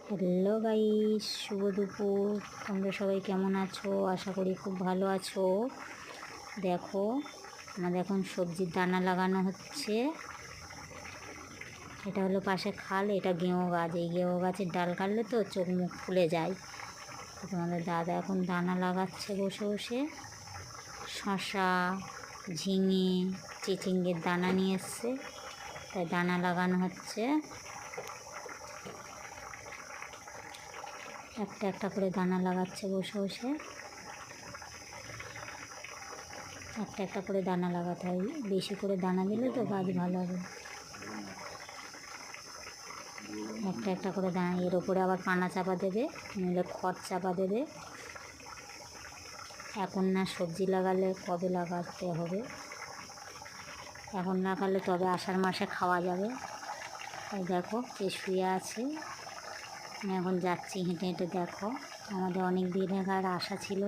Hello guys, শুভ দুপুর। তোমরা সবাই কেমন আছো? আশা করি খুব ভালো আছো। দেখো, আমাদের এখন সবজির দানা লাগানো হচ্ছে। এটা হলো পাশে খাল, এটা গেঁয়ো গাছ। এই গেঁয়ো গাছের ডাল কাটলে তো চোখ মুখ ফুলে যায়। তো তোমাদের দাদা এখন দানা লাগাচ্ছে বসে বসে। শশা, ঝিঙে, চিচিঙ্গের দানা নিয়ে এসছে, তাই দানা লাগানো হচ্ছে। একটা একটা করে দানা লাগাচ্ছে বসে বসে। একটা একটা করে দানা লাগাতে হয়, বেশি করে দানা দিলে তো গাছ ভালো হবে। একটা একটা করে দানা, এর ওপরে আবার পানা চাপা দেবে, নইলে খড় চাপা দেবে। এখন না সবজি লাগালে কবে লাগাতে হবে? এখন লাগালে তবে আষাঢ় মাসে খাওয়া যাবে। তাই দেখো কে শুয়ে আছে। আমি এখন যাচ্ছি হেঁটে হেঁটে। দেখো, আমাদের অনেক দিনের আশা ছিল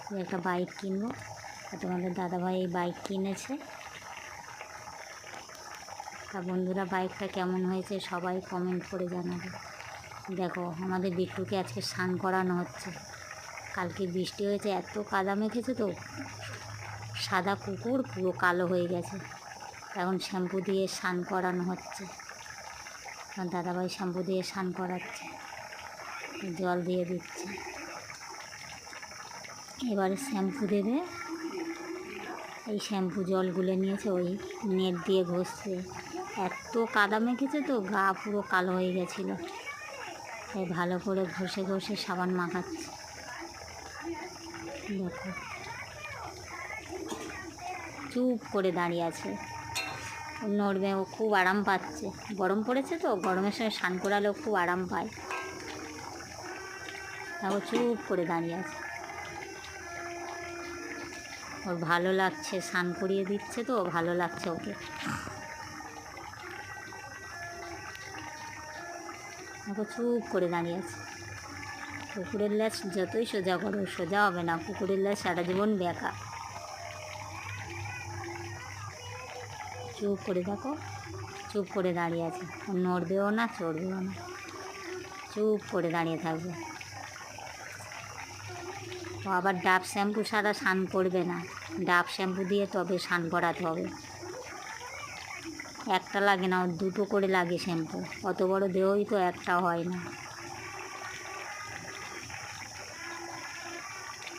যে একটা বাইক কিনবো। তোমাদের দাদাভাই এই বাইক কিনেছে। তা বন্ধুরা, বাইকটা কেমন হয়েছে সবাই কমেন্ট করে জানাবে। দেখো, আমাদের বিট্টুকে আজকে স্নান করানো হচ্ছে। কালকে বৃষ্টি হয়েছে, এত কাদা মেখেছে তো সাদা কুকুর পুরো কালো হয়ে গেছে। এখন শ্যাম্পু দিয়ে স্নান করানো হচ্ছে। আমার দাদাভাই শ্যাম্পু দিয়ে স্নান করাচ্ছে, জল দিয়ে দিচ্ছে। এবারে শ্যাম্পু দেবে। এই শ্যাম্পু জল গুলে নিয়েছে, ওই নেট দিয়ে ঘষছে। এত কাদা মেখেছে তো গা পুরো কালো হয়ে গেছিলো। তাই ভালো করে ঘষে ঘষে সাবান মাখাচ্ছে। দেখো, চুপ করে দাঁড়িয়ে আছে, নড়বে। ও খুব আরাম পাচ্ছে, গরম পড়েছে তো, গরমের সময় স্নান করালেও খুব আরাম পায়। দেখো, চুপ করে দাঁড়িয়ে আছে। ওর ভালো লাগছে, স্নান করিয়ে দিচ্ছে তো ভালো লাগছে ওকে। দেখো, চুপ করে দাঁড়িয়ে আছে। কুকুরের ল্যাজ যতই সোজা করো, সোজা হবে না। কুকুরের ল্যাজ সারা জীবন বেঁকা। চুপ করে দেখো, চুপ করে দাঁড়িয়ে আছে। নড়বেও না, চড়বেও না, চুপ করে দাঁড়িয়ে থাকবে। ও আবার ডাব শ্যাম্পু ছাড়া স্নান করবে না। ডাব শ্যাম্পু দিয়ে তবে স্নান করাতে হবে। একটা লাগে না, ওর দুটো করে লাগে শ্যাম্পু। অত বড় দেহই তো একটা হয় না।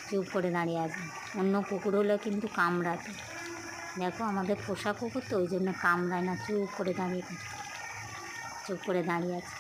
চুপ করে দাঁড়িয়ে আছে। অন্য কুকুর হলে কিন্তু কামড়াতো। দেখো, আমাদের পোষা কুকুর তো, ওই জন্য কামড়ায় না। চুপ করে দাঁড়িয়ে আছে, চুপ করে দাঁড়িয়ে আছে।